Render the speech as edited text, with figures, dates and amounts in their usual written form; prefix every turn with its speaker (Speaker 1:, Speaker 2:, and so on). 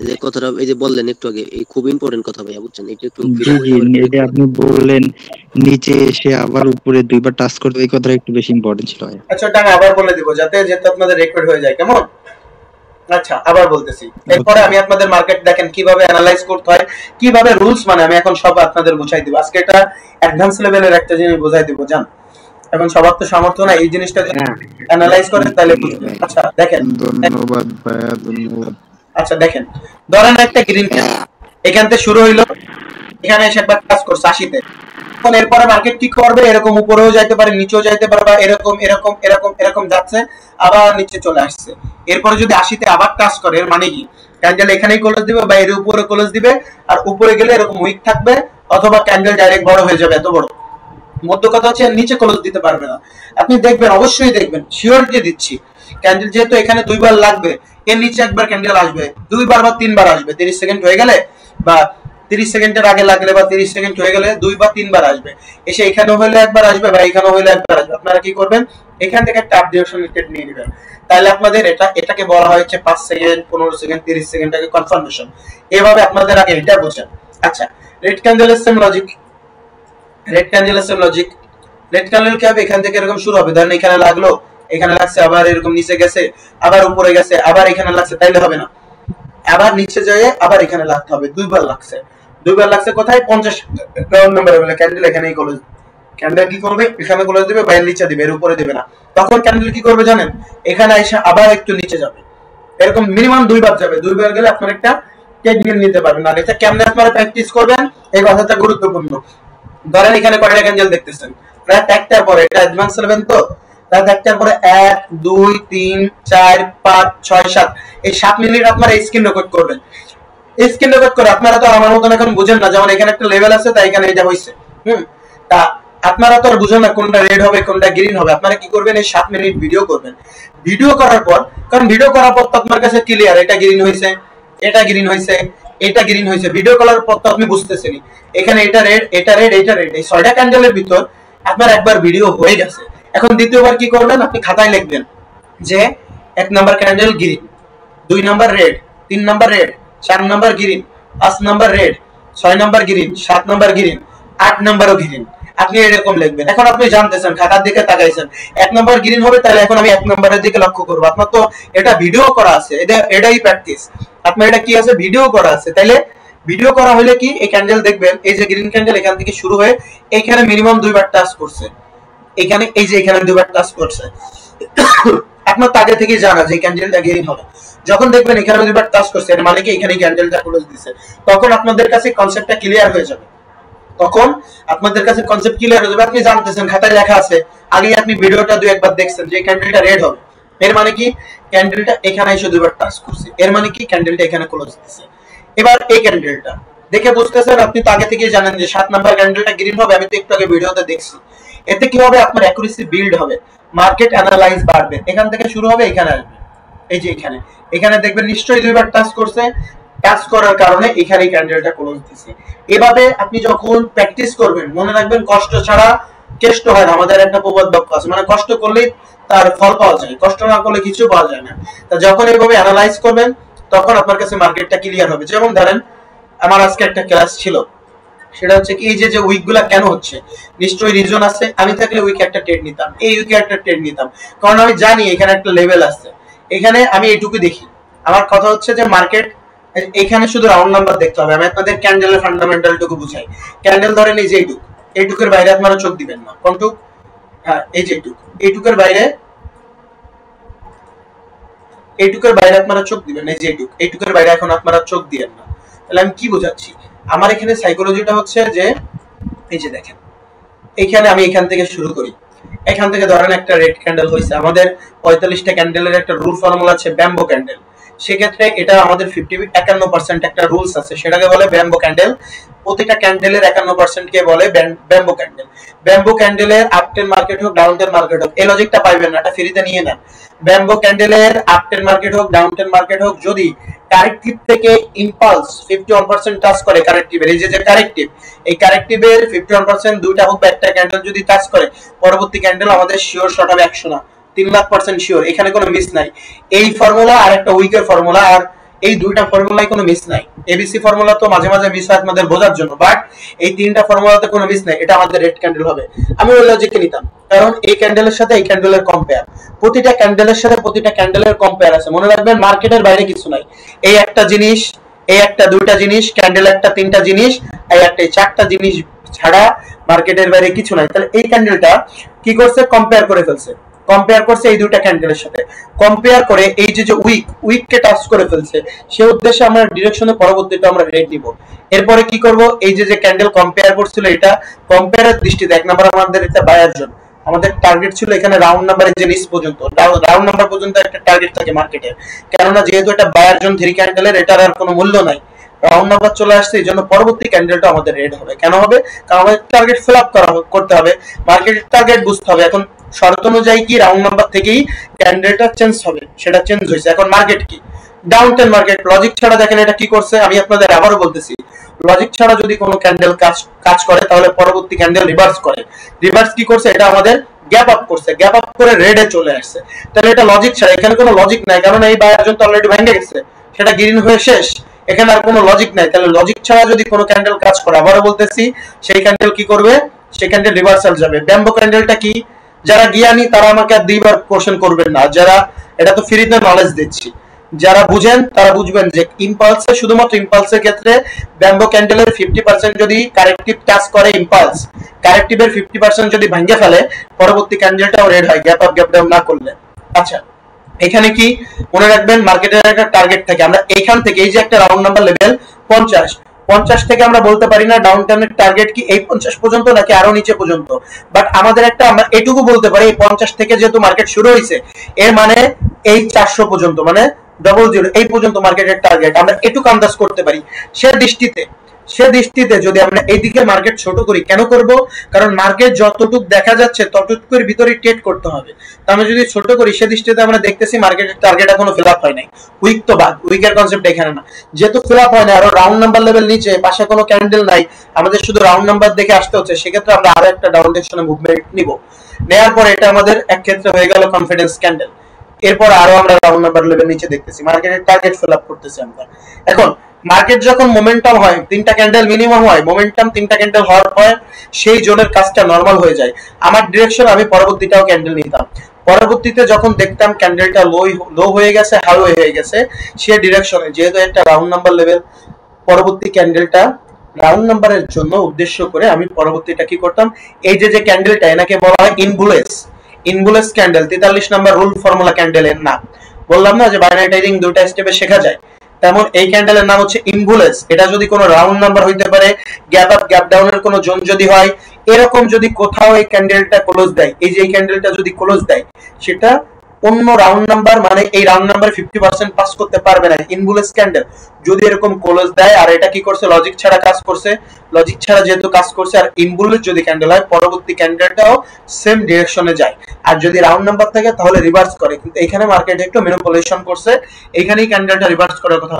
Speaker 1: যে কথাটা এই যে বললেন একটু আগে, এই খুব ইম্পর্টেন্ট কথা ভাইয়া, বুঝছেন? এটা একটু
Speaker 2: জি জি, এটা আপনি বললেন নিচে এসে আবার উপরে দুইবার টাচ করতে, এই কথাটা একটু বেশি ইম্পর্টেন্ট ছিল।
Speaker 3: আচ্ছা, ওটা আমি আবার বলে দিব যাতে আপনাদের রেকর্ড হয়ে যায়, কেমন? আচ্ছা, আবার বলতেছি। এরপরে আমি আপনাদের মার্কেট দেখেন কিভাবে অ্যানালাইজ করতে হয়, কিভাবে রুলস মানে আমি এখন সব আপনাদের বুঝাই দিব। আজকে এটা অ্যাডভান্স লেভেলের একটা জিনিস বুঝাই দিব, জান। এখন সবার তো সামর্থ্য না এই জিনিসটা অ্যানালাইজ করে, তাহলে বুঝবেন। আচ্ছা দেখেন,
Speaker 2: ধন্যবাদ ভাইয়া, ধন্যবাদ।
Speaker 3: আচ্ছা দেখেন, ধরেন একটা গ্রিন এখান থেকে শুরু হইলো, এখানে এসে একবার কাজ করছে 80-তে। এখন এরপরে মার্কেট কি করবে, এরকম উপরেও যাইতে পারে, নিচেও যাইতে পারে, বা এরকম এরকম এরকম এরকম যাচ্ছে, আবার নিচে চলে আসছে। এরপরে যদি 80-তে আবার টাচ করে, এর মানে কি ক্যান্ডেল এখানেই ক্লোজ দিবে বা এর উপরে ক্লোজ দিবে, আর উপরে গেলে এরকম উইক থাকবে, অথবা ক্যান্ডেল ডাইরেক্ট বড় হয়ে যাবে, এত বড়। মধ্য কথা হচ্ছে নিচে ক্লোজ দিতে পারবে না। আপনি দেখবেন, অবশ্যই দেখবেন, শিওরিটি দিচ্ছি, ক্যান্ডেল যেহেতু এখানে দুইবার লাগবে, এর নিচে একবার ক্যান্ডেল আসবে, দুইবার বা তিনবার আসবে, 30 সেকেন্ড হয়ে গেলে বা 30 সেকেন্ডের আগে লাগলে বা 30 সেকেন্ড হয়ে গেলে 2 বা 3 বার আসবে। এসে এখানেও হইলে একবার আসবে বা এখানেও হইলে একবার আসবে। আপনারা কি করবেন, এখান থেকে একটা আপডেশন স্টেট নিয়ে নেবেন। তাহলে আপনাদের এটাকে বলা হচ্ছে 5 সেকেন্ড, 15 সেকেন্ড, 30 সেকেন্ড আগে কনফার্মেশন। এভাবে আপনাদের আগে এটা বোঝেন। আচ্ছা, রেড ক্যান্ডেলের সেম লজিক, রেড ক্যান্ডেলের সেম লজিক। রেড ক্যান্ডেল কি হবে, এখান থেকে এরকম শুরু হবে, ধরেন এখানে লাগলো, এখানে লাগছে, আবার এরকম নিচে গেছে, আবার উপরে গেছে, আবার এখানে লাগছে, তাইলে হবে না। আবার নিচে যায়, আবার এখানে লাগতে হবে, দুইবার লাগছে। দুইবার লাগছে কোথায়, 50 রাউন্ড নাম্বার বলে ক্যান্ডেল এখানেই ক্লোজ। ক্যান্ডেল কি করবে, এখানে ক্লোজ দিবে, বাইরে নিচে দিবে, এর উপরে দিবে না। তখন ক্যান্ডেল কি করবে জানেন, এখানে এসে আবার একটু নিচে যাবে, এরকম মিনিমাম দুইবার যাবে। দুইবার গেলে আপনার একটা টেকনিক নিতে পারবেন। আর এটা কেমনে আপনারা প্র্যাকটিস করবেন, এই কথাটা গুরুত্বপূর্ণ। ধরেন এখানে কয়টা ক্যান্ডেল দেখতেছেন, রাত 1টার পরে, এটা অ্যাডভান্স নেবেন তো, রাত 1টার পরে 1 2 3 4 5 6 7, এই 7 মিনিট আপনারা স্ক্রিন রেকর্ড করবেন। স্ক্রিন রেকর্ড করে, আপনারা তো আমার মতন এখন বুঝেন না, যেমন এখানে একটা লেভেল আছে, তাই এখানে এটা হইছে। তা আপনারা তো আর বুঝেন না কোনটা রেড হবে কোনটা গ্রিন হবে। আপনারা কি করবেন, এই 7 মিনিট ভিডিও করবেন। ভিডিও করার পর, কারণ ভিডিও করার পর তো আপনার কাছে ক্লিয়ার, এটা গ্রিন হইছে, এটা গ্রিন হইছে, এটা গ্রিন হইছে। ভিডিও করার পর তো আপনি বুঝতেছেন এখানে এটা রেড, এটা রেড, এটা রেড। এই 6টা ক্যান্ডেলের ভিতর আপনার একবার ভিডিও হয়ে গেছে। এখন দ্বিতীয়বার কি করবেন, আপনি খাতায় লিখবেন যে 1 number candle green, 2 number red, 3 number red, 4 number green, 5 number red, 6 number green, 7 number green, 8 নাম্বারও গ্রিন। আপনি এরকম লিখবেন। এখন আপনি জানতেছেন, খাতার দিকে তাকাইছেন, 1 নাম্বার গ্রিন হবে, তাহলে এখন আমি 1 নাম্বারের দিকে লক্ষ্য করব। আপনার তো এটা ভিডিও করা আছে, এটাই প্র্যাকটিস। আপনার এটা কি আছে, ভিডিও করা আছে। তাহলে ভিডিও করা হলে কি, এই ক্যান্ডেল দেখবেন, এই যে গ্রিন ক্যান্ডেল এখান থেকে শুরু হয়ে এখানে মিনিমাম 2বার টাচ করছে, এখানে এই যে এখানে 2বার টাচ করছে। আপনার তো আগে থেকেই জানা যে ক্যান্ডেলটা গ্রিন হবে। যখন দেখবেন এখানে 2বার টাচ করছে, এর মানে কি এখানে ক্যান্ডেলটা ক্লোজ দিছে, তখন আপনাদের কাছে কনসেপ্টটা ক্লিয়ার হয়ে যাবে। তখন আপনাদের কাছে কনসেপ্ট ক্লিয়ার হয়ে যাবে। আপনি জানতেছেন, খাতায় লেখা আছে, আগে আপনি ভিডিওটা 2-1 বার দেখছেন যে ক্যান্ডেলটা রেড হবে, এর মানে কি ক্যান্ডেলটা এখানে এসে 2বার টাচ করছে, এর মানে কি ক্যান্ডেলটা এখানে ক্লোজ দিছে। এবার এই ক্যান্ডেলটা দেখে বুঝতেছেন, আপনি তো আগে থেকেই জানেন যে 7 নাম্বার ক্যান্ডেলটা গ্রিন হবে, আমি তো একটু আগে ভিডিওতে দেখছি। এতে কি হবে, আপনার অ্যাকুরেসি বিল্ড হবে, মার্কেট অ্যানালাইজ বাড়বে। এখান থেকে শুরু হবে, এখানে আসবে, এই যে এখানে, এখানে দেখবেন নিশ্চয়ই 2বার টাচ করছে, টাচ করার কারণে এখানে ক্যান্ডেলটা ক্লোজ দিছে। এভাবে আপনি যখন প্র্যাকটিস করবেন, মনে রাখবেন কষ্ট ছাড়া কেষ্ট হয় না। আমাদের একটা প্রবাদ বাক্য আছে, মানে কষ্ট করলেই তার ফল পাওয়া যায়, কষ্ট না করলে কিছু পাওয়া যায় না। তা যখন এইভাবে অ্যানালাইজ করবেন, তখন আপনার কাছে মার্কেটটা ক্লিয়ার হবে। যেমন ধরেন আমার আজকে একটা ক্লাস ছিল, সেটা হচ্ছে কি, এই যে উইকগুলা কেন হচ্ছে, নিশ্চয়ই রিজন আছে। আমি থাকলে উইকে একটা ট্রেড নিতাম, এই উইকে একটা ট্রেড নিতাম, কারণ আমি জানি এখানে একটা লেভেল আছে। এখানে আমি এইটুকু দেখি। আমার কথা হচ্ছে যে মার্কেট এখানে শুধু রাউন্ড নাম্বার দেখতে হবে। আমি আপনাদের ক্যান্ডেলের ফান্ডামেন্টালটুকু বুঝাই। ক্যান্ডেল ধরেন এই যে এইটুক, এইটুকের বাইরে আপনারা চোখ দিবেন না। কোনটুক, হ্যাঁ এই যে এইটুক, এইটুকের বাইরে, এইটুকের বাইরে আপনারা চোখ দিবেন, এই যে এইটুক, এইটুকের বাইরে এখন আপনারা চোখ দিবেন না। তাহলে আমি কি বোঝাচ্ছি, আমার এখানে সাইকোলজিটা হচ্ছে যে, এই যে দেখেন, এখানে আমি এখান থেকে শুরু করি। এখান থেকে ধরেন একটা রেড ক্যান্ডেল হয়েছে, আমাদের 45টা ক্যান্ডেলের একটা রুল ফর্মুলা আছে ব্যাম্বো ক্যান্ডেল। সেক্ষেত্রে এটা আমাদের 51% একটা রুলস আছে, সেটাকে বলে ব্যাম্বো ক্যান্ডেল। প্রতিটা ক্যান্ডেলের 51% কে বলে ব্যাম্বো ক্যান্ডেল। ব্যাম্বো ক্যান্ডেলের আপটেন মার্কেট হোক ডাউনটেন মার্কেট হোক, এই লজিকটা পাইবেন না, এটা ফ্রিতে নিয়ে নেন। ব্যাম্বো ক্যান্ডেলের আপটেন মার্কেট হোক ডাউনটেন মার্কেট হোক, যদি কারেক্টিভ থেকে ইম্পালস 51% টাচ করে কারেক্টিভের, এই যে কারেক্টিভ, এই কারেক্টিভের 51% দুইটা হোক বা একটা ক্যান্ডেল যদি টাচ করে, পরবর্তী ক্যান্ডেল আমাদের শিওর শর্ট হবে 100 না, 3,00,000% শিওর, এখানে কোনো মিস নাই। এই ফর্মুলা আর একটা উইকের ফর্মুলা, আর এই দুইটা ফর্মুলায় কোনো মিস নাই। এবিসি ফর্মুলা তো মাঝে মাঝে মিস হয় আপনাদের বোঝার জন্য, বাট এই তিনটা ফর্মুলাতে কোনো মিস নাই, এটা আমাদের রেড ক্যান্ডেল হবে। আমি ওই লজিকে নিতাম, কারণ এই ক্যান্ডেলের সাথে এই ক্যান্ডেলের কম্পেয়ার, প্রতিটা ক্যান্ডেলের সাথে প্রতিটা ক্যান্ডেলের কম্পেয়ার আছে। মনে রাখবেন মার্কেটের বাইরে কিছু নাই। এই একটা জিনিস, এই একটা দুইটা জিনিস, ক্যান্ডেল একটা তিনটা জিনিস, এই একটা চারটা জিনিস ছাড়া মার্কেটের বাইরে কিছু নাই। তাহলে এই ক্যান্ডেলটা কি করছে, কম্পেয়ার করে ফেলছে, কম্পেয়ার করছে এই দুইটা ক্যান্ডেলের সাথে, কম্পেয়ার করে এই যে উইককে টাচ করে ফেলছে, সে উদ্দেশ্যে আমরা ডিরেকশনে পরবর্তীটা আমরা রেড দিব। এরপরে কি করব, এই যে ক্যান্ডেল কম্পেয়ার করছিল, এটা কম্পেয়ারের দৃষ্টিতে এক নাম্বার আমাদের এটা বায়ার জোন, আমাদের টার্গেট ছিল এখানে রাউন্ড নাম্বারের যে নিচ পর্যন্ত, রাউন্ড নাম্বার পর্যন্ত একটা টার্গেট থাকে মার্কেটের, কেননা যেহেতু এটা বায়ার জোন 3 ক্যান্ডেলের, এটার আর কোনো মূল্য নাই, রাউন্ড নাম্বার চলে আসছে, এই জন্য পরবর্তী ক্যান্ডেলটা আমাদের রেড হবে। কেন হবে, কারণ আমাদের টার্গেট ফিল আপ করতে হবে, মার্কেটের টার্গেট বুঝতে হবে। এখন শর্ত অনুযায়ী কি রাউন্ড নাম্বার থেকেই ক্যান্ডেলটা চেঞ্জ হবে, সেটা চেঞ্জ হয়েছে। এখন মার্কেট কি, ডাউন টেন মার্কেট, লজিক ছাড়া দেখেন এটা কি করছে, আমি আপনাদের আবারও বলতেছি, লজিক ছাড়া যদি কোনো ক্যান্ডেল কাজ করে তাহলে পরবর্তী ক্যান্ডেল রিভার্স করে। রিভার্স কি করছে, এটা আমাদের গ্যাপ আপ করছে, গ্যাপ আপ করে রেডে চলে আসছে। তাহলে এটা লজিক ছাড়া, এখানে কোনো লজিক নাই, কারণ এই বায়ার জন্য তো অলরেডি ভেঙে গেছে, সেটা গ্রিন হয়ে শেষ, এখানে আর কোনো লজিক নাই। তাহলে লজিক ছাড়া যদি কোনো ক্যান্ডেল কাজ করে, আবারও বলতেছি, সেই ক্যান্ডেল কি করবে, সেই ক্যান্ডেল রিভার্সাল যাবে। ব্যাম্বো ক্যান্ডেলটা কি, যারা জ্ঞানী তারা আমাকে আর 2বার কোশ্চেন করবেন না, যারা এটা তো ফ্রিতে নলেজ দিচ্ছি, যারা বুঝেন তারা বুঝবেন যে ইম্পালসে, শুধুমাত্র ইম্পালসের ক্ষেত্রে ব্যাম্বো ক্যান্ডেলের 50% যদি কারেক্টিভ টাচ করে, ইম্পালস কারেক্টিভের 50% যদি ভাঙে ফেলে, পরবর্তী ক্যান্ডেলটাও রেড হয়, গ্যাপ আপ গ্যাপ ডাউন না করলে। আচ্ছা, এখানে কি মনে রাখবেন, মার্কেটের একটা টার্গেট থাকে, আমরা এইখান থেকে এই যে একটা রাউন্ড নাম্বার লেভেল 50 থেকে আমরা বলতে পারি না ডাউন টার্নের টার্গেট কি এই 50 পর্যন্ত নাকি আরো নিচে পর্যন্ত, বাট আমাদের একটা আমরা এটুকু বলতে পারি, এই 50 থেকে যেহেতু মার্কেট শুরু হয়েছে, এর মানে এই 400 পর্যন্ত, মানে 00 এই পর্যন্ত মার্কেটের টার্গেট, আমরা এটুকু আন্দাজ করতে পারি। সে দৃষ্টিতে যদি আমরা এইদিকে মার্কেট ছোট করি, কেন করব, কারণ মার্কেট যতটুকু দেখা যাচ্ছে ততটুকুর ভিতরে ট্রেড করতে হবে। আমরা যদি ছোট করি, সে দৃষ্টিতে আমরা দেখতেছি মার্কেটের টার্গেট এখনো ফিল আপ হয় নাই, উইক তো বাদ, উইকের কনসেপ্ট এখানে না, যেহেতু ফিল আপ হয় না, আরো রাউন্ড নাম্বার লেভেল নিচে, পাশে কোনো ক্যান্ডেল নাই, আমাদের শুধু রাউন্ড নাম্বার দেখে আসতে হচ্ছে, সেক্ষেত্রে আমরা আরো একটা ডাউন ডিরেকশনে মুভমেন্ট নিব। নেওয়ার পর এটা আমাদের এক ক্ষেত্রে হয়ে গেল কনফিডেন্স ক্যান্ডেল, এরপর আরো আমরা রাউন্ড নাম্বার লেভেল নিচে দেখতেছি, মার্কেটের টার্গেট ফিল আপ করতেছি আমরা। এখন মার্কেট যখন মোমেন্টাম হয়, 3টা ক্যান্ডেল মিনিমাম হয়, মোমেন্টাম 3টা ক্যান্ডেল হওয়ার পর সেই জোনের কাজটা নরমাল হয়ে যায়। আমার ডিরেকশন, আমি পরবর্তীটাও ক্যান্ডেল নিতাম, পরবর্তীতে যখন দেখতাম ক্যান্ডেলটা লো হয়ে গেছে, হাই হয়ে গেছে, সে ডিরেকশনে যেহেতু একটা রাউন্ড নাম্বার লেভেল, পরবর্তী ক্যান্ডেলটা রাউন্ড নাম্বারের জন্য উদ্দেশ্য করে আমি পরবর্তীটা কি করতাম, এই যে ক্যান্ডেলটা, এনাকে বলা হয় ইনবুলেস ক্যান্ডেল, 43 নাম্বার রুল ফর্মুলা ক্যান্ডেলের নাম। বললাম না যে বাইনারি ট্রেডিং দুটো স্টেপে শেখা যায়, তেমন এই ক্যান্ডেলের নাম হচ্ছে ইনবুলেস। এটা যদি কোনো রাউন্ড নাম্বার হইতে পারে, গ্যাপ আপ গ্যাপ ডাউনের কোনো জোন যদি হয়, এরকম যদি কোথাও এই ক্যান্ডেলটা ক্লোজ দেয়, এই যে এই ক্যান্ডেলটা যদি ক্লোজ দেয়, সেটা অন্য রাউন্ড নাম্বার, মানে এই রাউন্ড নাম্বার 50% পাস করতে পারবে না। ইনবুলেস ক্যান্ডেল যদি এরকম ক্লোজ দেয়, আর এটা কি করছে, লজিক ছাড়া কাজ করছে, লজিক ছাড়া যেহেতু কাজ করছে, আর ইনবুলেস যদি ক্যান্ডেল হয়, পরবর্তী ক্যান্ডেলটাও সেম ডিরেকশনে যায়, আর যদি রাউন্ড নাম্বার থাকে তাহলে রিভার্স করে। কিন্তু এখানে মার্কেট একটু ম্যানিপুলেশন করছে, এইখানেই ক্যান্ডেলটা রিভার্স করার কথা